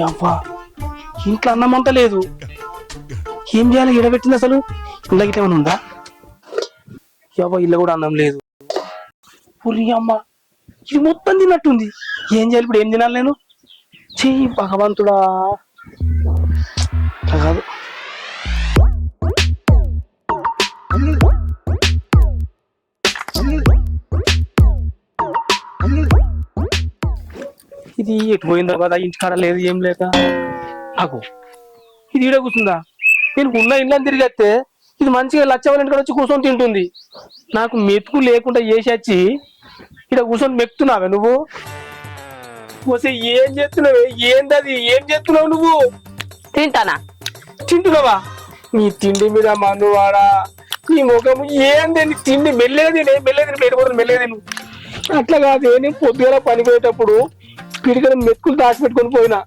యవ్వా ఇంట్లో అన్నం అంతా లేదు. ఏం చేయాలి? ఎడబెట్టింది అసలు ఇంట్లో గిట్ల ఏమైనా ఉందా? యవ్వ ఇల్లు కూడా అన్నం లేదు. పురి అమ్మ ఇది మొత్తం తిన్నట్టుంది. ఏం చేయాలి ఇప్పుడు? ఏం తినాలి నేను? చెయ్యి భగవంతుడా. అట్లా కాదు. ఇది ఎటు పోయిందో కదా, ఇంటికాడ లేదు ఏం లేక. అగో ఇది ఈడ కూర్చుందా? నేను ఉన్న ఇంట్లో తిరిగి వస్తే ఇది మంచిగా లచ్చవాళ్ళ ఇంటికాడ వచ్చి కూర్చొని తింటుంది. నాకు మెతుకు లేకుండా చేసి వచ్చి ఇక్కడ కూర్చొని మెక్కుతున్నావే నువ్వు? పోసే ఏం చేస్తున్నావే? ఏందది? ఏం చేస్తున్నావు నువ్వు? తింటానా? తింటున్నావా? నీ తిండి మీద మన్నువాడా, నీ ముఖం ఏంది? నీ తిండి మెల్లగా పెట్టుకోవడం మెల్లగా తిను. అట్లా కాదు, నేను పొద్దుగా పని పోయేటప్పుడు పిడికలు మెతుకులు దాచిపెట్టుకొని పోయినా,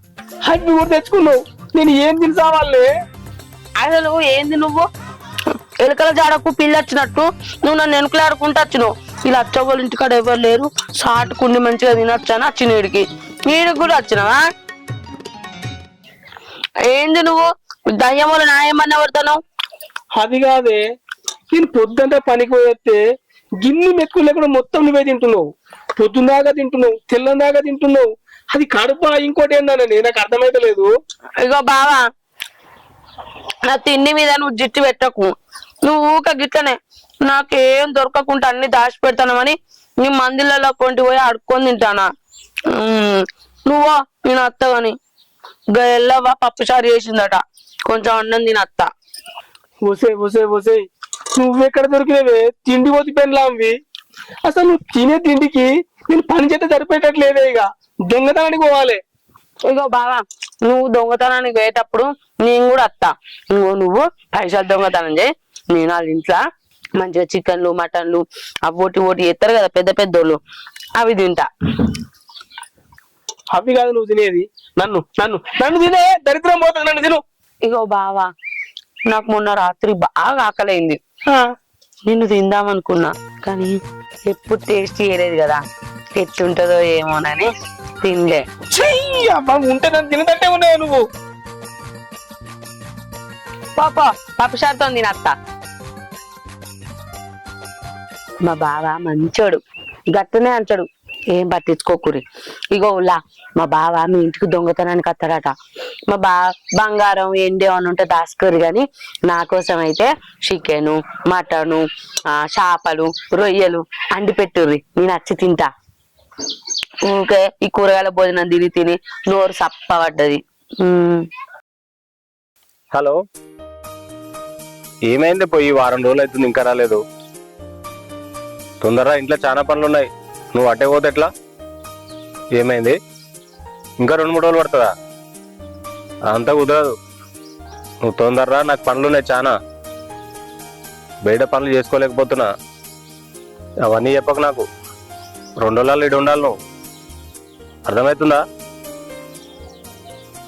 అవి కూడా తెచ్చుకున్నావు. నేను ఏం తిని వాళ్ళే? అసలు ఏంది నువ్వు? ఎలుకల జాడకు పిల్లి వచ్చినట్టు నువ్వు నన్ను వెనుకలు ఆడుకుంటూ వచ్చినావు. ఇలా అచ్చవ్వల ఇంటికాడ ఎవరు లేరు, సాటుకుండి మంచిగా తినొచ్చాను వచ్చిన వీడికి. వీడికి కూడా వచ్చినావా? ఏంది నువ్వు దయ్యం వల్ల న్యాయమన్నా పడతావు? అది కాదే, నేను పొద్దుంతా పనికి పోయేస్తే గిన్ని మెతుకులు లేకుండా మొత్తం నువ్వే తింటున్నావు. పొద్దున్నాగా తింటున్నావు, తెల్లందాగా తింటున్నావు. అది కడుపా ఇంకోటి ఏందనే నాకు అర్థమైతే లేదు. ఇగో బావా, నా తిండి మీద నువ్వు జిట్టు పెట్టకు. నువ్వు ఊక గిట్లనే నాకేం దొరకకుండా అన్ని దాచి పెడతానమని నీ మందిలలో కొంటి పోయి అడుక్కొని తింటానా? నువ్వా నేను అత్తగాని గెల్లవా పప్పుచారు చేసిందట, కొంచెం అన్నం తిని అత్త. ఒసే నువ్వెక్కడ దొరికినవే? తిండి పోతి పెళ్ళాంవి. అసలు నువ్వు తినే తిండికి నేను పని చేస్తే సరిపోయేటట్లేదే. ఇక దొంగతనానికి పోవాలి. ఇగో బావా, నువ్వు దొంగతనానికి పోయేటప్పుడు నేను కూడా అత్తా. నువ్వు పైసలు దొంగతనం చేయి, నేను వాళ్ళ ఇంట్లో మంచిగా చికెన్లు మటన్లు అవి ఓటి ఎత్తారు కదా పెద్ద పెద్దోళ్ళు, అవి తింటా. అవి కాదు నువ్వు తినేది, నన్ను నన్ను నన్ను తినే. దరిద్రం పోతుంది, నన్ను తిను. ఇగో బావా, నాకు మొన్న రాత్రి బాగా ఆకలైంది. నిన్ను తిందామనుకున్నా కానీ ఎప్పుడు టేస్ట్ చేయలేదు కదా, ఎట్లుంటదో ఏమోనని తినలే. ఉంటే నన్ను తినదంటే ఉన్నావు నువ్వు. పాపా పప్పుచారుతో తినత్తా. మా బావ మంచోడు, గట్టనే అంటాడు, ఏం పట్టించుకోకూరి. ఇగో ఉల్లా మా బావ మీ ఇంటికి దొంగతనానికి వస్తాడట. మా బంగారం ఎండే అని ఉంటే దాచుకోరు గాని నా కోసం అయితే చికెను మటను చేపలు రొయ్యలు అండి పెట్టుర్రి, నేను వచ్చి తింటా. ఊకే ఈ కూరగాయల భోజనం తిని నోరు సప్ప పడ్డది. హలో, ఏమైంది? పోయి వారం రోజులు అవుతుంది ఇంకా రాలేదు. తొందరగా ఇంట్లో చాలా పనులు ఉన్నాయి, నువ్వు అట్టే పోతే ఎట్లా? ఏమైంది? ఇంకా 2-3 రోజులు పడుతుందా? అంతా కుదరదు, నువ్వు తొందరరా, నాకు పనులు ఉన్నాయి చాలా. బయట పనులు చేసుకోలేకపోతున్నా. అవన్నీ చెప్పకు నాకు. 2 రోజులు ఇటు ఉండాలి నువ్వు, అర్థమవుతుందా?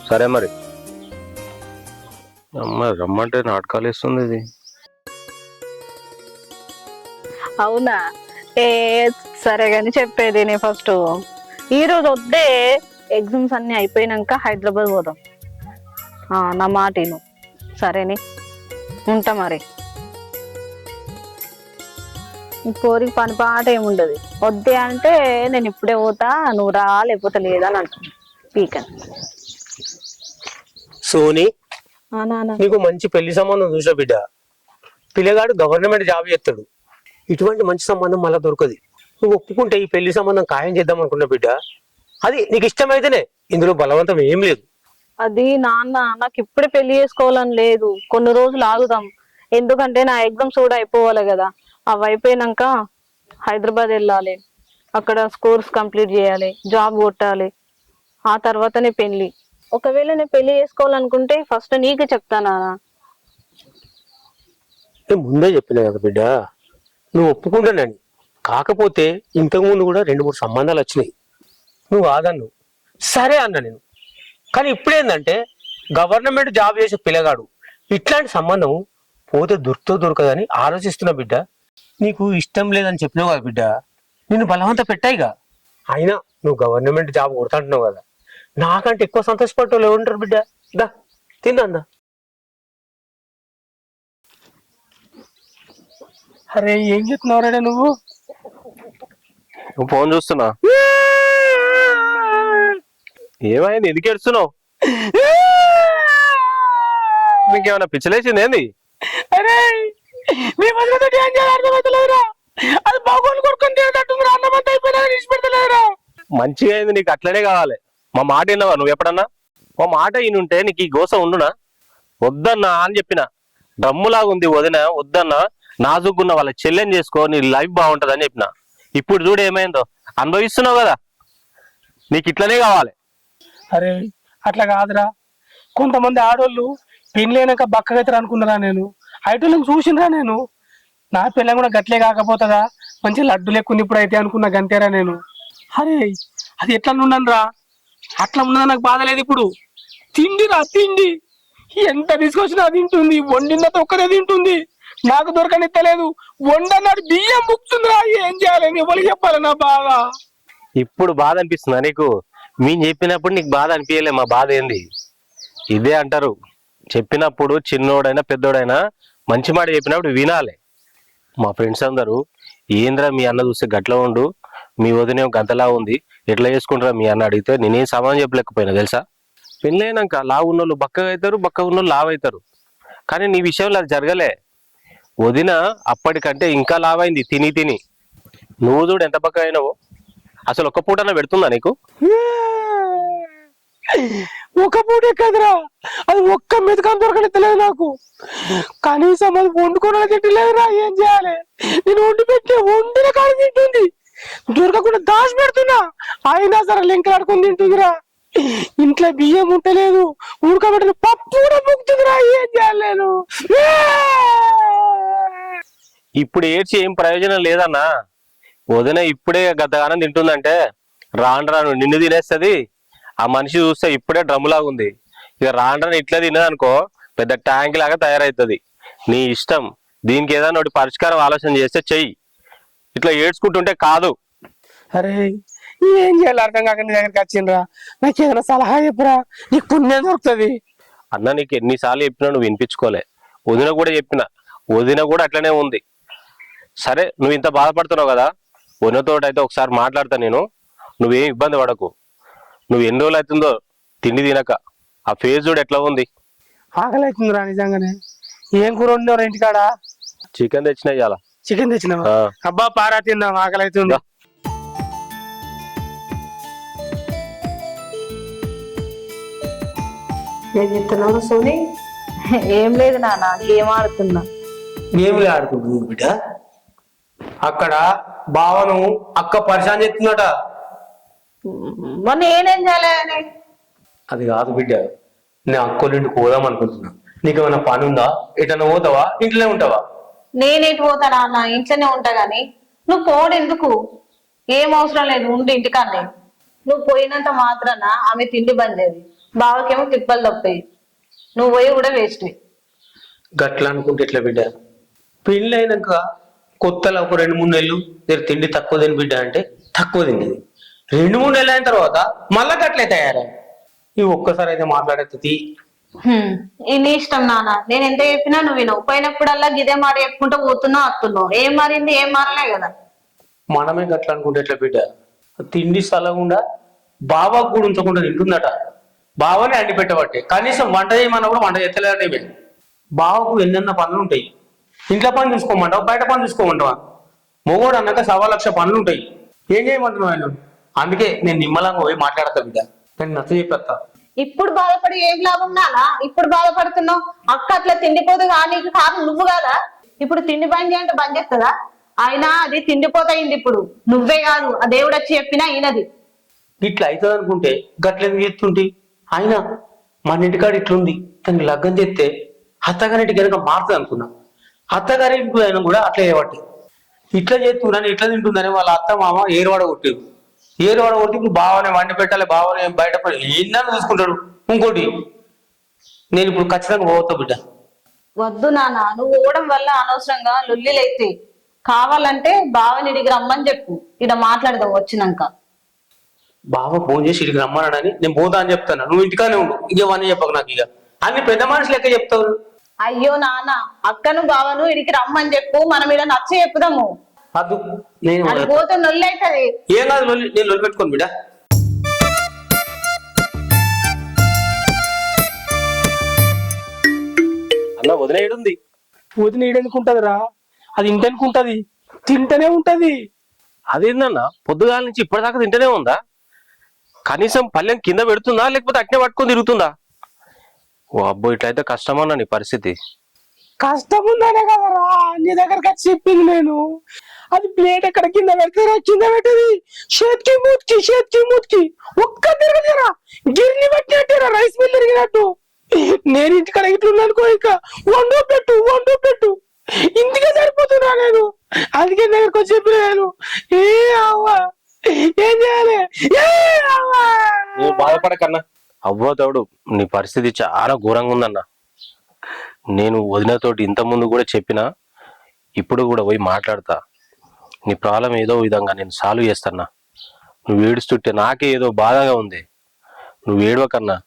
సరే మరి. అమ్మ రమ్మంటే నాటకాలు ఇస్తుంది ఇది. అవునా? సరే గాని చెప్పేది నేను ఫస్ట్ ఈ రోజు వద్దే, ఎగ్జామ్స్ అన్ని అయిపోయినాక హైదరాబాద్ పోదాం. నా మాట విను సరేని, ఉంటా మరి. పోరికి పని పాట ఏముండదు. వద్దే అంటే నేను ఇప్పుడే పోతా, నువ్వు రా లేకపోతే లేదని అంటున్నా. పీకన్ సోని, నీకు మంచి పెళ్లి సంబంధం చూసా బిడ్డ. పిల్లగాడు గవర్నమెంట్ జాబ్ చేస్తాడు. ఇటువంటి మంచి సంబంధం మళ్ళా దొరకదు. నువ్వు ఒప్పుకుంటే ఈ పెళ్లి సంబంధం ఖాయం చేద్దాం అనుకున్నా బిడ్డ. అది నీకు ఇష్టమైతేనే, ఇందులో బలవంతం ఏం లేదు. అది నాన్న, నాకు ఇప్పుడే పెళ్లి చేసుకోవాలని లేదు, కొన్ని రోజులు ఆగుదాం. ఎందుకంటే నా ఎగ్జామ్స్ కూడా అయిపోవాలి కదా. అవి అయిపోయినాక హైదరాబాద్ వెళ్ళాలి, అక్కడ కోర్స్ కంప్లీట్ చేయాలి, జాబ్ కొట్టాలి, ఆ తర్వాతనే పెళ్లి. ఒకవేళ నేను పెళ్లి చేసుకోవాలనుకుంటే ఫస్ట్ నీకు చెప్తానా? ముందే చెప్పినా కదా బిడ్డ, నువ్వు ఒప్పుకుంటానని. కాకపోతే ఇంతకుముందు కూడా 2-3 సంబంధాలు వచ్చినాయి, నువ్వు ఆదన్ను, సరే అన్నా నేను. కానీ ఇప్పుడేందంటే గవర్నమెంట్ జాబ్ చేసే పిల్లగాడు, ఇట్లాంటి సంబంధం పోతే దొరకదని ఆలోచిస్తున్నా బిడ్డ. నీకు ఇష్టం లేదని చెప్పినావు కదా బిడ్డ, నిన్ను బలవంత పెట్టాయిగా. అయినా నువ్వు గవర్నమెంట్ జాబ్ కొడతాంటున్నావు కదా, నాకంటే ఎక్కువ సంతోషపడేవాళ్ళు ఎవరు ఉంటారు బిడ్డ? దా తిందా. అరే ఏం చెప్తున్నావురా నువ్వు? నువ్వు ఫోన్ చూస్తున్నా. ఏమైంది? ఎందుకు ఏడుస్తున్నావు? నీకేమైనా పిచ్చలేసింది ఏంది? అరే మీ మధ్యలో ఏం చేయాలి అర్థమవుతలేదురా. అది బాగోలు కొడుకుని తినేటట్టుందిరా. అన్నమంతా అయిపోయినా విడిచిపెడతలేదురా. మంచిగా అయింది, నీకు అట్లనే కావాలి. మా మాట విన్నావా నువ్వు ఎప్పుడన్నా? మా మాట ఈయనుంటే నీకు ఈ గోస ఉండునా? వద్దన్నా అని చెప్పిన. డ్రమ్ములాగా ఉంది వదిన, వద్దన్నా. నాజుకున్న వాళ్ళ చెల్లెని చేసుకో, నీ లైఫ్ బాగుంటది అని చెప్పిన. ఇప్పుడు చూడు ఏమైందో. అనుభవిస్తున్నావు కదా, నీకు ఇట్లనే కావాలి. అరే అట్లా కాదురా. కొంతమంది ఆడోళ్ళు పెళ్ళైనాక బక్కగైతారు అనుకున్నారా నేను. ఐటోళ్ళని చూసినరా నేను. నా పిల్ల కూడా గట్లే కాకపోతుందా, మంచి లడ్డు లెక్కుంది ఇప్పుడు అయితే అనుకున్నా గంతేరా నేను. అరే అది ఎట్లా ఉన్నాను రా, అట్లా ఉన్నదా నాకు బాధ లేదు ఇప్పుడు. తిండిరా తిండి, ఎంత తీసుకొచ్చినా తింటుంది. వండినంత ఒక్కదే తింటుంది. నాకు దొరకనిత్తలేదు. వండన్నాడు బియ్యం ముక్తుందిరా. ఏం చేయాలి, ఎవరికి చెప్పాలి నా బాధ? ఇప్పుడు బాధ అనిపిస్తుందా నీకు? మేము చెప్పినప్పుడు నీకు బాధ అనిపించలే. మా బాధ ఏంది? ఇదే అంటారు, చెప్పినప్పుడు చిన్నోడైనా పెద్దోడైనా మంచి మాట చెప్పినప్పుడు వినాలి. మా ఫ్రెండ్స్ అందరూ ఏంద్రా మీ అన్న చూస్తే గట్ల ఉండు, మీ వదిన గంతలా ఉంది, ఎట్లా చేసుకుంటారా మీ అన్న అడిగితే నేనేం సమాధానం చెప్పలేకపోయినా తెలుసా. పెళ్ళైనాక లావు ఉన్నోళ్ళు బక్కగా అవుతారు, బక్క ఉన్నోళ్ళు లావు అవుతారు. కానీ నీ విషయంలో అది జరగలే. వదిన అప్పటికంటే ఇంకా లావైంది తిని తిని. నువ్వు చూడు ఎంత బక్కగా అయినావో. అసలు ఒక్క పూటన పెడుతుందా నీకు? ఒక పూటే కదరా, అది ఒక్క మెతుకని దొరకలేదు నాకు. కనీసం అది వండుకోవడానికి తింటలేదురా. ఏం చేయాలి? నేను వండి పెట్టి వండిన కాడ తింటుంది, దొరకకుండా దాచి పెడుతున్నా. అయినా సరే లెంకలాడుకొని తింటుందిరా. ఇంట్లో బియ్యం ఉంటలేదు, ఉడకబెట్టిన పప్పు కూడా ముక్తుందిరా. ఏం చేయాలి నేను? ఇప్పుడు ఏడ్చి ఏం ప్రయోజనం లేదన్నా. వదిన ఇప్పుడే గతగానం తింటుందంటే రాను రాను నిన్ను తినేస్తుంది. ఆ మనిషి చూస్తే ఇప్పుడే డ్రమ్ములాగా ఉంది. ఇక రాను రాను ఇట్లా తిన్నదనుకో పెద్ద ట్యాంక్ లాగా తయారవుతుంది. నీ ఇష్టం. దీనికి ఏదైనా ఒకటి పరిష్కారం ఆలోచన చేస్తే చెయ్యి. ఇట్లా ఏడ్చుకుంటుంటే కాదు. అరే ఏం చేయాలి అర్థం కాక నీ దగ్గరికి వచ్చిండ్రా. నాకు ఏదైనా సలహా చెప్పురా, నీకు పుణ్యం దొరుకుతుంది. అన్న నీకు ఎన్నిసార్లు చెప్పినా నువ్వు వినిపించుకోలే. వదిన కూడా చెప్పిన, వదిన కూడా అట్లనే ఉంది. సరే నువ్వు ఇంత బాధపడుతున్నావు కదా, వదినతో అయితే ఒకసారి మాట్లాడతా నేను. నువ్వేం ఇబ్బంది పడకు. నువ్వు ఎన్ని రోజులు అవుతుందో తిండి తినక, ఆ ఫేస్ చూడు ఎట్లా ఉంది. ఆకలి అవుతుందిరా నిజంగానే. ఏం కూర వండినవరా ఇంటికాడ? చికెన్ తెచ్చినా ఇవాళ. చికెన్ తెచ్చినావా? అబ్బా పారా తిందాం, ఆకలి అవుతుంది. ఏం చెప్తున్నావు సోని? ఏం లేదు నాన్న, గేమ్ ఆడుతున్నా. గేమ్లే ఆడుకుంటుంది బిడ్డ. అక్కడ బావను అక్క పరిశాన్ చెప్తుందట. మొన్న నేనేం చేయలేదని. అది కాదు బిడ్డ, నేను అక్కోళ్ళింటికి పోదాం అనుకుంటున్నా. నీకేమైనా పని ఉందా? ఎటన్నా పోతావా? ఇంట్లోనే ఉంటావా? నేనేటి పోతా నాన్న, ఇంట్లోనే ఉంటా గాని. నువ్వు పోడు ఎందుకు? ఏం అవసరం లేదు, ఉండి ఇంటికన్నే. నువ్వు పోయినంత మాత్రాన ఆమె తిండి బంద్ చేయదు. బావకేమో తిప్పలు తప్పాయి. నువ్వు పోయి కూడా వేస్ట్. గట్లా అనుకుంటే ఎట్లా బిడ్డ? పెళ్ళి అయినాక కొత్తలో ఒక 2-3 నెలలు నేను తిండి తక్కువ తిని బిడ్డ అంటే తక్కువ తిండిది. 2-3 నెలలు అయిన తర్వాత మళ్ళా గట్లే తయారై ఈ ఒక్కసారి అయితే మాట్లాడేది. నీ ఇష్టం నాన్న, నేను ఎంత చెప్పినా నువ్వు వినవు. పోయినప్పుడల్లా గిదే మాట చెప్పుకుంటూ పోతున్నావు వస్తున్నావు. ఏం మారింది? ఏం మారలే కదా. మనమే గట్లా అనుకుంటే ఎట్లా బిడ్డ? తిండి స్థలంగా బావకు కూడా ఉంచకుండా తింటుందట. బావనే అండి పెట్టబట్టే కనీసం వంట చేయమన్నప్పుడు వంట చేస్తలేదట. బావకు ఎన్నెన్న పనులు ఉంటాయి. ఇంట్లో పని చూసుకోమంటావా, బయట పని చూసుకోమంటావా? మొగోడు అన్నాక 1,00,000 పనులు ఉంటాయి. ఏం చేయమంటున్నావు ఆయన? అందుకే నేను నిమ్మలంగా పోయి మాట్లాడతా బిడ్డ. నేను నచ్చ చెప్పేస్తా. ఇప్పుడు బాధపడి ఏం లాభం నానా? ఇప్పుడు బాధపడుతున్నావు. అక్క అట్లా తిండిపోతే నీకు కారణం నువ్వు కదా. ఇప్పుడు తిండి బంద్ చేయంటే బంద్ చేస్తుందా? అయినా అది తిండిపోతాయింది. ఇప్పుడు నువ్వే కాదు, ఆ దేవుడు వచ్చి చెప్పినా ఈయనది. ఇట్లా అవుతుంది అనుకుంటే గట్లెందుకు చేస్తుంటే? అయినా మన ఇంటికాడ ఇట్లుంది, తనకి లగ్గం చేస్తే అత్తగారింటికి కనుక మారుతుంది అనుకున్నా. అత్తగారింటికి అయినా కూడా అట్లా చేయబట్టి ఇట్లా చేస్తున్నాను, ఇట్లా తింటుందని వాళ్ళ అత్త మామ ఏరువాడ కొట్టారు. ఏరువాడ కొట్టి ఇప్పుడు బావనే వండి పెట్టాలి, బావనే బయట ఎన్నో చూసుకుంటాడు. ఇంకోటి నేను ఇప్పుడు ఖచ్చితంగా పోతా బిడ్డ. వద్దు నాన్న, నువ్వు ఓవడం వల్ల అనవసరంగా లొల్లిలైతే. కావాలంటే బావని ఇడికి రమ్మని చెప్పు, ఇడ మాట్లాడదాం వచ్చినాక. బావ ఫోన్ చేసి ఇక్కడికి రమ్మన్నాడని నేను పోతా అని చెప్తాను. నువ్వు ఇంటికానే ఉండు, ఇవన్నీ చెప్పకు నాకు. ఇక అన్ని పెద్ద మనుషులు లెక్క చెప్తావు. అయ్యో నాన్న, అక్కను బావను ఇడికి రమ్మని చెప్పు, మనం ఇలా నచ్చ చెప్పుదాము. అద్దు, నేను అది పోతే నొల్లైతది. ఏం కాదు, నేను లొల్లి పెట్టుకోను బిడ్డ. అన్న వదిన ఏడుంది? వదిన ఈడెందుకుంటదిరా, అది ఇంటెనుకుంటది, తింటనే ఉంటది. అదేందన్న పొద్దుగాల నుంచి ఇప్పటిదాకా తింటూనే ఉందా? కనీసం పల్లెం కింద పెడుతుందా లేకపోతే అట్నే పట్టుకొని తిరుగుతుందా? ఓ అబ్బో, ఇట్లయితే కష్టమన్నా నీ పరిస్థితి. కష్టం ఉందనే కదరా నీ దగ్గరకు వచ్చి చెప్పింది నేను. అది ప్లేట్ ఎక్కడ కింద పెడతారా, కింద పెట్టేది చేతికి మూతికి ఒక్క తిరగలేరా, గిర్ని పెట్టినట్టేరా, రైస్ మిల్ తిరిగినట్టు. నేను ఇంటికాడ ఇట్లున్నానుకో, ఇక వండు పెట్టు ఇంటికే సరిపోతున్నా నేను. అందుకే దగ్గరకు వచ్చి చెప్పిన నేను, ఏ అవ్వా ఏం చేయాలి, నువ్వు బాధపడకన్నా. అవ్వో తోడు, నీ పరిస్థితి చాలా ఘోరంగా ఉందన్న. నేను వదినతోటి ఇంత ముందు కూడా చెప్పినా, ఇప్పుడు కూడా పోయి మాట్లాడతా. నీ ప్రాబ్లం ఏదో విధంగా నేను సాల్వ్ చేస్తానా. నువ్వు ఏడుస్తుంటే నాకే ఏదో బాధగా ఉంది. నువ్వు ఏడవకన్నా,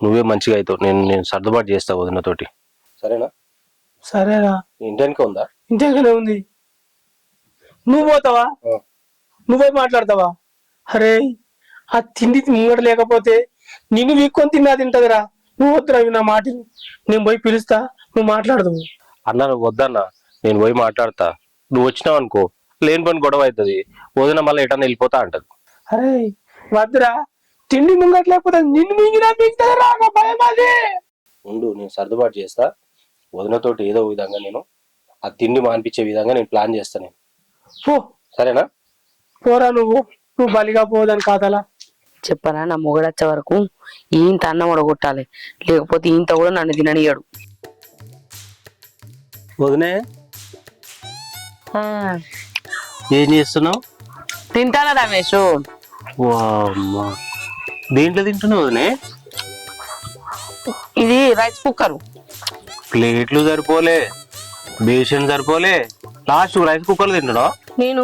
నువ్వే మంచిగా అవుతావు. నేను సర్దుబాటు చేస్తా వదినతోటి, సరేనా? సరేనా? ఇంటెనక ఉందా? ఇంటికనే ఉంది. నువ్వు పోతావా? నువ్వే మాట్లాడతావా? అరే, ఆ తిండి ముంగట లేకపోతే నిన్ను వీక్కొని తింటదిరా. నువ్వు వద్దురా, నా మాటలు. నేను పోయి పిలుస్తా, నువ్వు మాట్లాడదావు. అన్న నువ్వు వద్దన్నా, నేను పోయి మాట్లాడతా. నువ్వు వచ్చినావు అనుకో, లేని పని గొడవ అవుతుంది. వదిన మళ్ళీ ఎటన్నా వెళ్ళిపోతా అంటది. అరే వద్దురా, తిండి ముంగట లేకపోతే నిన్ను మింగినా మింగుతారా, నా భయం అది. ఉండు, నేను సర్దుబాటు చేస్తా. వదినతోటి ఏదో విధంగా నేను ఆ తిండి మానిపించే విధంగా నేను ప్లాన్ చేస్తా. నేను పో, సరేనా? పోరా, నువ్వు బలిగా పోదని కాదలా. చెప్పరా, నా మొగుడు వచ్చే వరకు ఈంత అన్నం ఉడగొట్టాలి, లేకపోతే ఈంత కూడా నన్ను తిననియాడు. వదినే, ఏం చేస్తున్నావు? తింటానా రమేష్? దేంట్లో తింటున్నావు వదినే? ఇది రైస్ కుక్కర్. ప్లేట్లు సరిపోలే, బేషన్ సరిపోలే, లాస్ట్ రైస్ కుక్కర్ తింటున్నావు. నేను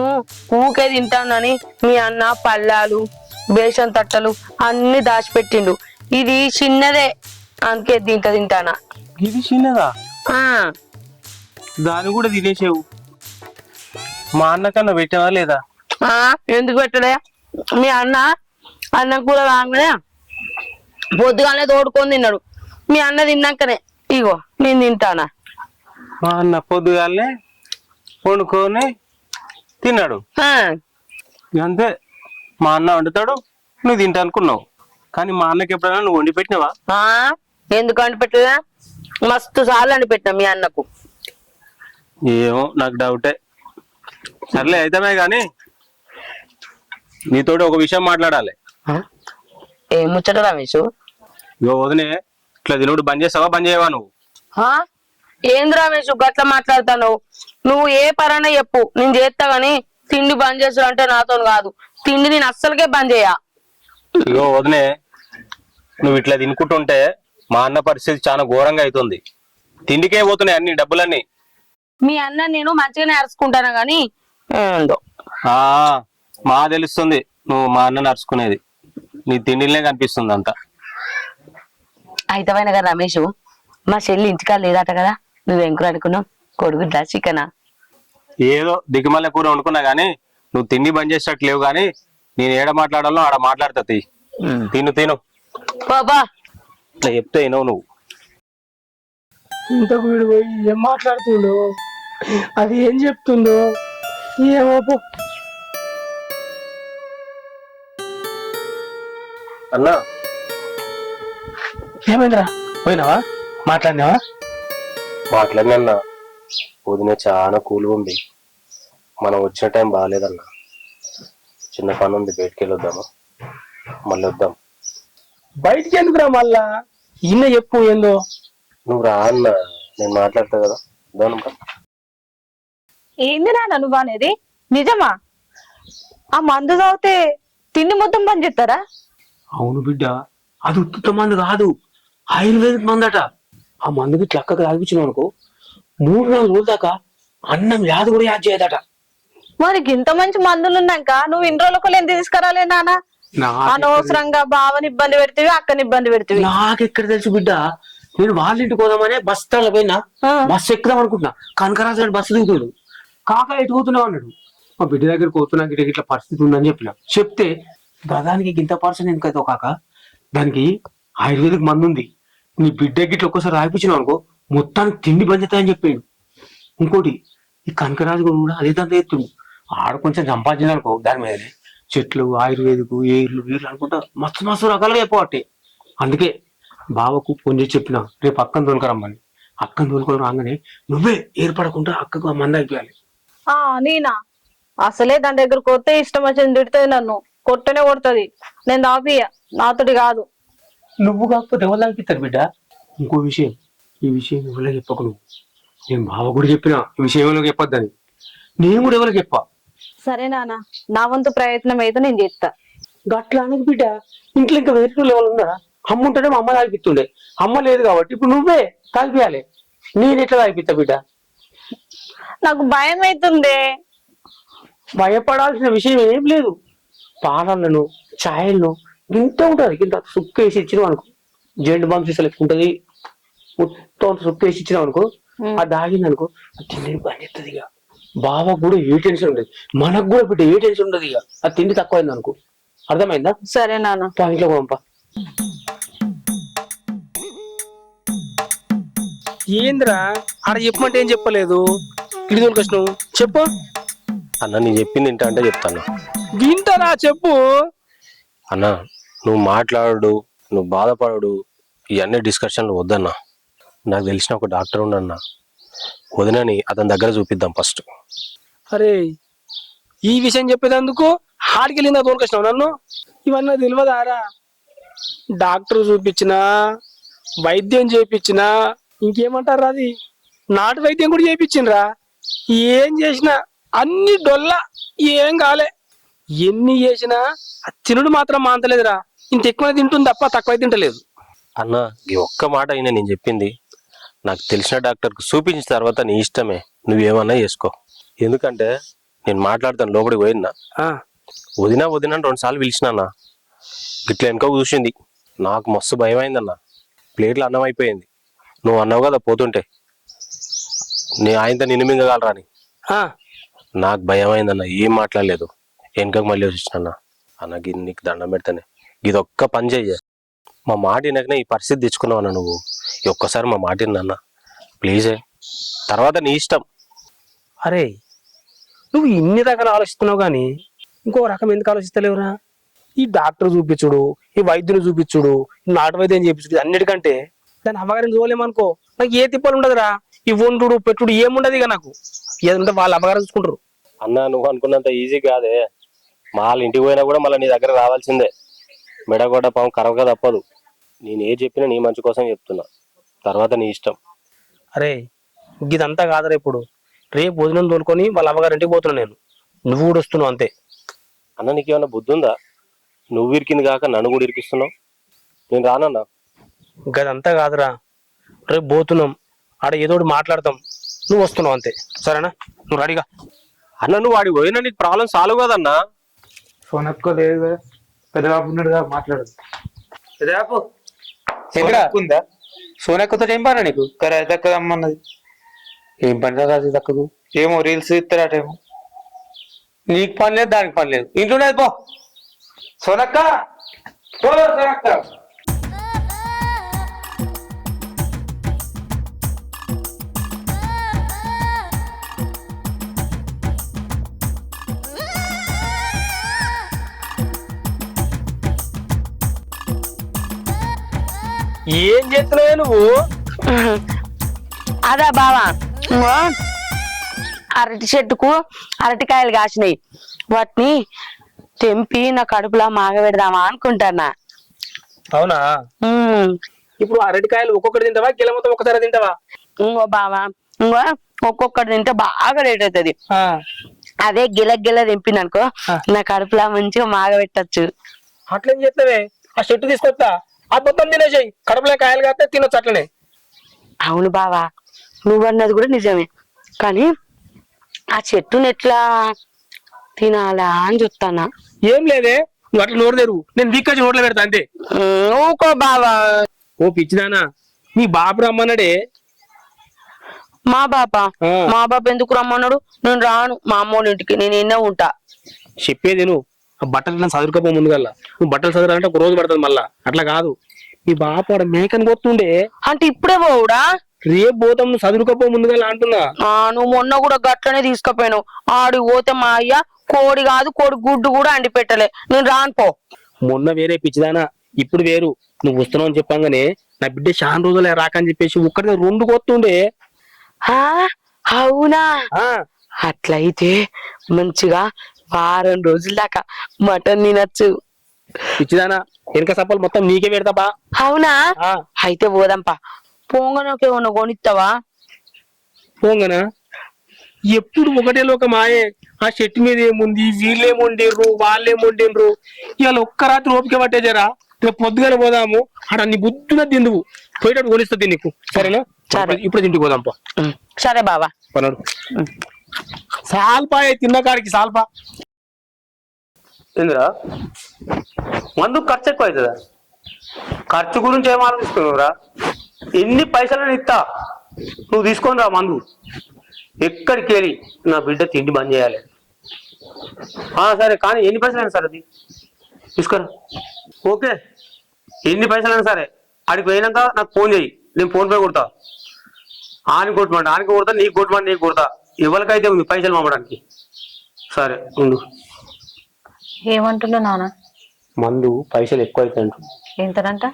ఊకే తింటానని మీ అన్న పళ్ళాలు బేషన్ తట్టలు అన్ని దాచిపెట్టిండు. ఇది చిన్నదే, అందుకే దీంట్లో తింటానా. ఇది చిన్నదా? ఆ, దాన్ని కూడా తినేసావు. మా అన్నకన్నా పెట్టావా లేదా? ఎందుకు పెట్టడే? మీ అన్న కూర రాగానే పొద్దుగానే తోడుకొని తిన్నాడు. మీ అన్న తిన్నాకనే ఇగో నేను తింటానా. మా అన్న పొద్దుగాలనే వండుకొని తిన్నాడు, అంతే. మా అన్న వండుతాడు, నువ్వు తింటా అనుకున్నావు. కానీ మా అన్నకి ఎప్పుడైనా నువ్వు వండి పెట్టినావా? ఎందుకు వండి పెట్టలేదా? మస్తు సార్లు వండి పెట్టినా మీ అన్నకు. ఏమో, నాకు డౌటే. సర్లే అయితమే గాని, నీతోటి ఒక విషయం మాట్లాడాలి. ఏం ముచ్చట రమేష్? ఇగో వదినే, ఇట్లా తినుడు బంద్ చేస్తావా, బంద్ చేయవా నువ్వు? ఏంది రమేష్ గట్లా మాట్లాడతాను? నువ్వు ఏ పరైనా చెప్పు, నేను చేస్తా గాని తిండి బంద్ చేస్తాడు అంటే నాతో కాదు. తిండి నేను అస్సలకే బంద్ చేయ. ఇగో వదినే, నువ్వు ఇట్లా తినుకుంటుంటే మా అన్న పరిస్థితి చాలా ఘోరంగా అవుతుంది. తిండికే పోతున్నాయి అన్ని డబ్బులన్నీ. మీ అన్న నేను మంచిగానే అరుచుకుంటాను గాని ఏందో. మా తెలుస్తుంది నువ్వు మా అన్నని అరుచుకునేది. నీ తిండిలనే కనిపిస్తుంది అంతా. అయితమైన కదా రమేష్, మా చెల్లి ఇంటికాడ లేదట కదా, నువ్వేం కూర అనుకున్నావు? కొడుకుద్దా చికెనా? ఏదో దిగుమల్ల కూర వండుకున్నా గానీ నువ్వు తిండి బంద్ చేసేటట్టు లేవు. గానీ నేను ఏడ మాట్లాడాలో ఆడ మాట్లాడుతా. తిను బాబా, ఇట్లా చెప్తే వినవు నువ్వు. ఇంతకు వీడు పోయి ఏం మాట్లాడుతుండో, అది ఏం చెప్తుందో ఏమో. అన్నా, ఏమైందిరా, పోయినావా? మాట్లాడినావా? మాట్లాడినా. వదిన చాలా కూల్గా ఉంది. మనం వచ్చిన టైం బాగాలేదన్నా. చిన్న పని ఉంది, బయటికి వెళ్ళొద్దామా? మళ్ళీ వద్దాం. బయటికి ఎందుకురా మళ్ళా? ఇన్న చెప్పు ఏందో. నువ్వు రా అన్న, నేను మాట్లాడతా కదా. ఏంది నాన్న నువ్వు అనేది? నిజమా? ఆ మందు తాగితే తిండి మొత్తం బంద్ చేస్తారా? అవును బిడ్డ, అది ఉత్తుత మందు కాదు, ఆయుర్వేదిక్ మందట. ఆ మందుకి చక్కగా తాగిపించినావు అనుకో, 3-4 రోజుల దాకా అన్నం యాది కూడా యాద్ చేయదట. మరి ఇంత మంచి మందులు ఉన్నాక నువ్వు ఇన్ని రోజులకు ఎందుకు తీసుకురాలే నాన్న? అనవసరంగా బావని ఇబ్బంది పెడితే అక్కని ఇబ్బంది పెడితే నాకెక్కడ తెలుసు బిడ్డ, నేను వాళ్ళ ఇంటికి పోదామనే బస్తాల పోయినా బస్సు ఎక్కుదాం అనుకుంటున్నా. కనకరాజు గారు బస్సు దిగుతాడు. కాక ఎటు పోతున్నావు అన్నాడు. మా బిడ్డ దగ్గర పోతున్నా, ఇట్లా పరిస్థితి ఉందని చెప్తే దానికి గింత పర్సన్ ఎందుకైతే కాక దానికి ఆయుర్వేదిక్ మందు ఉంది, నీ బిడ్డకి ఇట్లా ఒక్కసారి రాయిపించినావు అనుకో మొత్తానికి తిండి బంద్ అవుతాయని చెప్పాడు. ఇంకోటి ఈ కనకరాజు కూడా అదే దాంట్లో ఎత్తుండు. ఆడ కొంచెం సంపాదించాలనుకో దాని మీదనే చెట్లు ఆయుర్వేదిక్ ఏర్లు వీర్లు అనుకుంటా మస్తు మస్తు రకాలుగా అయిపోవట్టే. అందుకే బావకు ఫోన్ చేసి చెప్పిన రేపు అక్కను తోలుకరమ్మని. అక్కను తోలుకొని రాగానే నువ్వే ఏర్పడకుండా అక్కకు ఆ మంది అయిపోయాలి. నేనా అసలే దాని దగ్గరకు వస్తే ఇష్టం వచ్చింది తిడుతుంది, నన్ను కొట్టనే కొడుతుంది. నేను దాపియ, నాతోటి కాదు. నువ్వు కాకపోతే ఎవరు తాగిపిస్తారు బిడ్డ? ఇంకో విషయం, ఈ విషయం ఎవరికి చెప్పకు నువ్వు. నేను బావ కూడా చెప్పిన ఈ విషయం ఎవరికి చెప్పొద్దని. నేను కూడా ఎవరికి చెప్పా. సరే నాన్న, నా వంతు ప్రయత్నం అయితే నేను చేస్తా. గట్లా అనకు బిడ్డ, ఇంట్లో ఇంకా వేరే ఎవరు ఉన్నారా? అమ్మ ఉంటేనే మా అమ్మ తాగిపిస్తుండే, అమ్మ లేదు కాబట్టి ఇప్పుడు నువ్వే తాగిపియాలి. నేను ఎట్లా తాగిపిస్తా బిడ్డ? నాకు భయం అవుతుంది. భయపడాల్సిన విషయం ఏం లేదు. పాలలను ఛాయలను ఇంత ఉంటుంది, ఇంత సుక్కు వేసి ఇచ్చినావు అనుకో, జెండు బాంబు సీసాలు ఎక్కువ ఉంటుంది, మొత్తం సుక్కు వేసి ఇచ్చినావు అనుకో, అది దాగింది అనుకో తిండి పని ఎత్తది. ఇక బావకు కూడా ఏ టెన్షన్ ఉండదు, మనకు కూడా బిడ్డ ఏ టెన్షన్ ఉండదు. ఇక అది తిండి తక్కువైంది అనుకో. అర్థమైందా? సరే నాన్న. ఇంట్లో పంప. ఏంద్రా ఆడ చెప్పమంటే ఏం చెప్పలేదు, ఇటు తోలుకొచ్చినావు చెప్పు. అన్న నేను చెప్పింది ఇంట అంటే చెప్తాను. వింటారా చెప్పు. అన్న నువ్వు మాట్లాడు, నువ్వు బాధపడు, ఇవన్నీ డిస్కషన్లు వద్దన్నా. నాకు తెలిసిన ఒక డాక్టర్ ఉండన్నా, వదినని అతని దగ్గర చూపిద్దాం ఫస్ట్. అరే ఈ విషయం చెప్పేదందుకు హాడికి వెళ్ళిందా తోలుకొచ్చినావు నన్ను? ఇవన్నీ తెలియదారా? డాక్టర్ చూపించినా, వైద్యం చేయించినా, ఇంకేమంటారా అది నాటు వైద్యం కూడా చేయించిండ్రా. ఏం చేసినా అన్ని డొల్ల, ఏం కాలే. ఎన్ని చేసినా తినుడు మాత్రం మాంతలేదురా. ఇంత ఎక్కువ తింటుంది తప్ప తక్కువ తింటలేదు. అన్న ఈ ఒక్క మాట అయినా నేను చెప్పింది, నాకు తెలిసిన డాక్టర్కి చూపించిన తర్వాత నీ ఇష్టమే, నువ్వేమన్నా చేసుకో. ఎందుకంటే నేను మాట్లాడతాను లోపలికి పోయినా, వదినా 2 సార్లు పిలిచినా, ఇట్లా వెనుక చూసింది. నాకు మస్తు భయం అయిందన్న. ప్లేట్లో అన్నం అయిపోయింది. నువ్వు అన్నావు కదా పోతుంటే నీ ఆయనతో నిన్ను మింగగలరా అని. నాకు భయం అయిందన్న, ఏం మాట్లాడలేదు. వెనుకకు మళ్ళీ వచ్చినా అన్నకి నీకు దండం పెడతానే, ఇది ఒక్క పని చెయ్య. మా మాట వినకనే ఈ పరిస్థితి తెచ్చుకున్నావు అన్న నువ్వు. ఈ ఒక్కసారి మా మాట విన్నా ప్లీజే, తర్వాత నీ ఇష్టం. అరే నువ్వు ఇన్ని రకాలు ఆలోచిస్తున్నావు కానీ ఇంకో రకం ఎందుకు ఆలోచిస్తలేవురా? ఈ డాక్టర్ చూపించుడు, ఈ వైద్యుని చూపించుడు, నాటు వైద్యం చేపించుడు, అన్నిటికంటే దాని అమ్మగారిని చూడలేమనుకో నాకు ఏ తిప్పలు ఉండదురా. ఈ వండుడు పెట్టుడు ఏముండదు. ఇక నాకు ఏదంటే వాళ్ళ అమ్మగారు చూసుకుంటారు. అన్న నువ్వు అనుకున్నంత ఈజీ కాదే. మా వాళ్ళ ఇంటికి పోయినా కూడా మళ్ళీ నీ దగ్గర రావాల్సిందే. మెడగొడ్డ పాము కరవక తప్పదు. నేను ఏ చెప్పినా నీ మంచి కోసం చెప్తున్నా, తర్వాత నీ ఇష్టం. అరే ఇదంతా కాదురా. ఇప్పుడు రేపు భోజనం తోలుకొని వాళ్ళ అమ్మగారి ఇంటికి పోతున్నా నేను, నువ్వు కూడా వస్తున్నావు అంతే. అన్న నీకేమన్నా బుద్ధి ఉందా? నువ్వు ఇరికింది కాక నన్ను కూడా ఇరికిస్తున్నావు. నేను రానన్నా. గదంతా కాదురా, రేపు పోతున్నాం, ఆడ ఏదో ఒకటి మాట్లాడతాం, నువ్వు వస్తున్నావు అంతే. సరేనా? నువ్వు రెడీగా. అన్న నువ్వు వాడికి పోయినా నీకు ప్రాబ్లం సాల్వ్ కదన్నా. సోనక్క లేదు, పెద్దబాబు ఉన్నాడుగా, మాట్లాడదు. పెద్దబాబు ఉందా? సోనక్కతో ఏం పని నీకు? దక్కదు అమ్మన్నది. ఏం పని రాదు దక్కదు? ఏమో రీల్స్ ఇస్తారటేమో. నీకు పని లేదు, దానికి పని లేదు, ఇంట్లోనే పో. సోనక్క సోనక్క ఏం చేస్తున్నావు నువ్వు? అదా బావా, అరటి చెట్టుకు అరటికాయలు కాసినాయి, వాటిని తెంపి నా కడుపులా మాగబెడదామా అనుకుంటానా. అవునా? ఇప్పుడు అరటికాయలు ఒక్కొక్కటి తింటావా, కిలో మొత్తం ఒక్కసారి తింటావా? ఇంకో బావా, ఇంకో ఒక్కొక్కటి తింటే బాగా రేట్ అవుతుంది. అదే గిల తెంపిననుకో నా కడుపులా మంచిగా మాగబెట్టచ్చు. అట్లేం చేస్తావే? ఆ చెట్టు తీసుకొస్తా, ఆ మొత్తం తినేసాయి, కడుపులో కాయలు కాస్తే తినొచ్చు అట్లనే. అవును బావా, నువ్వన్నది కూడా నిజమే, కానీ ఆ చెట్టుని ఎట్లా తినాలా అని చూస్తానా. ఏం లేదే, నువ్వు అట్లా నోరు తెరు, నేను వీక్కొచ్చి నోట్లో పెడతా అంతే. ఊకో బావా. ఓ పిచ్చిదానా, నీ బాబు రమ్మన్నాడే. మా బాప ఆ. మా బాప ఎందుకు రమ్మన్నాడు? నేను రాను మా అమ్మోళ్ళ ఇంటికి, నేను ఎన్నో ఉంటా. చెప్పేది నువ్వు ఆ బట్టలు నన్ను చదువుకోపో ముందుగల్లా. నువ్వు బట్టలు చదవాలంటే ఒక రోజు పడుతుంది మళ్ళా. అట్లా కాదు, నీ బాప వాడు మేకని కొత్తుండే, అంటే ఇప్పుడే పోవుడా? రేపు పోతాం, నువ్వు చదువుకోపో ముందుగల్లా అంటున్నా. నువ్వు మొన్న కూడా గట్లనే తీసుకుపోయావు. ఆడికి పోతే మా అయ్య కోడి కాదు కోడి గుడ్డు కూడా అండి పెట్టలే. నేను రాను పో. మొన్న వేరే పిచ్చిదానా, ఇప్పుడు వేరు. నువ్వు వస్తున్నావు అని చెప్పంగానే నా బిడ్డ చాలా రోజులే రాకని చెప్పేసి ఒక్కడికి 2 కొత్తుండే. అవునా? ఆ అట్లయితే మంచిగా వారం రోజుల దాకా మటన్ తినచ్చు. పిచ్చిదానా, వెనక సప్పలు మొత్తం నీకే పెడతాపా. అవునా? ఆ అయితే పోదాంపా. పొంగనకేమన్నా కొనిస్తావా? పోంగనా, ఎప్పుడు ఒకటే లోక మాయే. ఆ చెట్టు మీద ఏముంది, వీళ్ళేముండిర్రు వాళ్ళేముండిర్రు. ఇవాళ ఒక్క రాత్రి ఓపిక పట్టేజరా, రేపు పొద్దుగానే పోదాము. ఆడ నీ బుద్ధిగా తిందువు, పోయేటప్పుడు కొనిస్తుంది నీకు. సరేనా? సరే. ఇప్పుడు ఇంటికి పోదాంపా. సరే బావా. పన్నాడు సాల్పాయ తిన్న కాడికి సాల్పా. ఏందిరా మందు ఖర్చు ఎక్కువ అవుతుందా? ఖర్చు గురించి ఏం ఆలోచిస్తున్నావురా? ఎన్ని పైసలు ఇస్తా, నువ్వు తీసుకొని రా మందు. ఎక్కడికి వెళ్ళి నా బిడ్డ తిండి బంద్ చేయాలి. సరే, కానీ ఎన్ని పైసలైనా సరే అది తీసుకురా. ఓకే, ఎన్ని పైసలైనా సరే ఆడికి పోయినాక నాకు ఫోన్ చేయి, నేను ఫోన్ పే కొడతా. ఆనికి కొట్టమంట ఆనికి కొడతా, నీకు కొట్టమంట నీకు కొడతా. ఎవరికైతే ఉంది పైసలు పంపడానికి. సరే ఉండు. ఏమంటున్నా నాన్న? మందు పైసలు ఎక్కువ అవుతాయి అంటు. ఎంతనంట?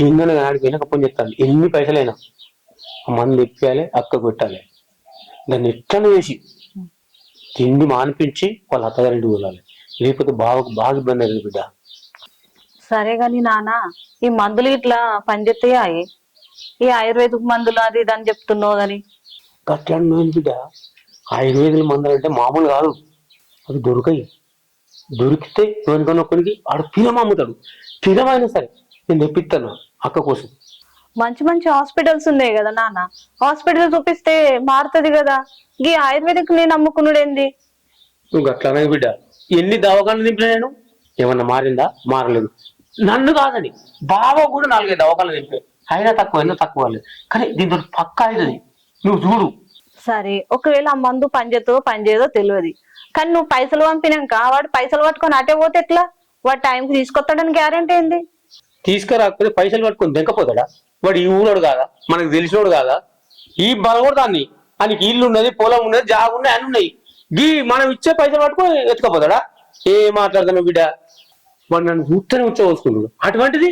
ఏందన్నా ఆడికి పోయినాక ఫోన్ చెప్తాను. ఎన్ని పైసలైనా ఆ మందు ఎక్కియాలి, అక్క కొట్టాలి. దాన్ని ఎట్లా చేసి తిండి మానిపించి వాళ్ళ అత్తగారింటి వెళ్ళాలి. లేకపోతే బాగా ఇబ్బంది అయింది బిడ్డ. సరే గాని నాన్న, ఈ మందులు ఇట్లా పనిచేస్తాయా? ఈ ఆయుర్వేదిక్ మందులు అది ఇది అని చెప్తున్నావు గాని. గట్లా బిడ్డ, ఆయుర్వేదుల మందులు అంటే మామూలు కాదు. అవి దొరకాయి. దొరికితే ఎవరికొనొక్కడికి ఆడు ఫిలం అమ్ముతాడు. ఫిలం అయినా సరే నేను తెప్పిస్తాను అక్క కోసం. మంచి మంచి హాస్పిటల్స్ ఉన్నాయి కదా నాన్న, హాస్పిటల్ చూపిస్తే మారుతుంది కదా. ఈ ఆయుర్వేదిక్ నేను నమ్ముకున్నాడేంది? నువ్వు గట్లానే బిడ్డ, ఎన్ని దవాఖానలు దింపినా నేను, ఏమన్నా మారిందా? మారలేదు. నన్ను కాదని బావ కూడా 4-5 దవాఖానలు దింపే, అయినా తక్కువ లేదు. కానీ దీంతో పక్క అవుతుంది, నువ్వు చూడు. సరే, ఒకవేళ ఆ మందు పనిచేయదో తెలియదు, కానీ నువ్వు పైసలు పంపినాక వాడు పైసలు పట్టుకొని అటే పోతే ఎట్లా? వాడు టైంకి తీసుకొస్తాడని గ్యారెంటీ ఏంది? తీసుకురాకపోతే పైసలు పట్టుకొని దెంకపోతాడా? వాడు ఈ ఊరోడు కాదా, మనకు తెలిసినోడు కాదా? ఈ బలగొడతాన్ని ఆయనకి ఇల్లు ఉన్నది, పొలం ఉన్నది, జాబ్ ఉన్నాయి, అన్ని ఉన్నాయి. మనం ఇచ్చే పైసలు పట్టుకొని ఎత్తుకపోతాడా? ఏం మాట్లాడతాను బిడ్డ, వాడు నన్ను చూస్తేనే వచ్చేసుకుంటాడు. అటువంటిది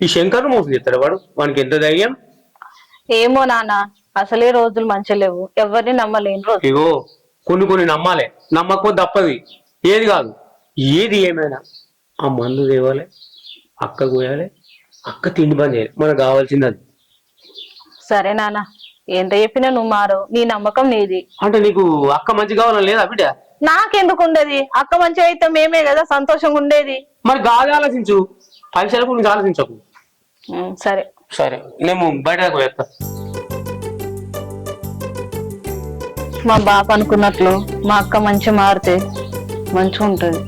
ఈ శంకర్ను మోసం చేస్తాడు వాడు. వానికి ఎంత ధైర్యం? ఏమో నాన్న, అసలే రోజులు మంచి లేవు, ఎవరిని నమ్మలేని రోజు. ఇగో కొన్ని నమ్మాలి, నమ్మకపోతే తప్పది. ఏది కాదు ఏది ఏమైనా ఆ మందు తేవాలి, అక్క పోయాలి, అక్క తిండి పని చేయాలి. మనకు కావాల్సింది అది. సరే నాన్న, ఎంత చెప్పినా నువ్వు మారవు, నీ నమ్మకం నీది. అంటే నీకు అక్క మంచి కావాలని లేదా బిడ్డ? నాకెందుకు ఉండేది? అక్క మంచిగా అయితే మేమే కదా సంతోషంగా ఉండేది. మరి గాలి ఆలోచించు, పైసలు గురించి ఆలోచించకు. సరే సరే, నేను బయటకు పోయేస్తా. మా బాప అనుకున్నట్లు మా అక్క మంచి మారితే మంచిగా ఉంటుంది.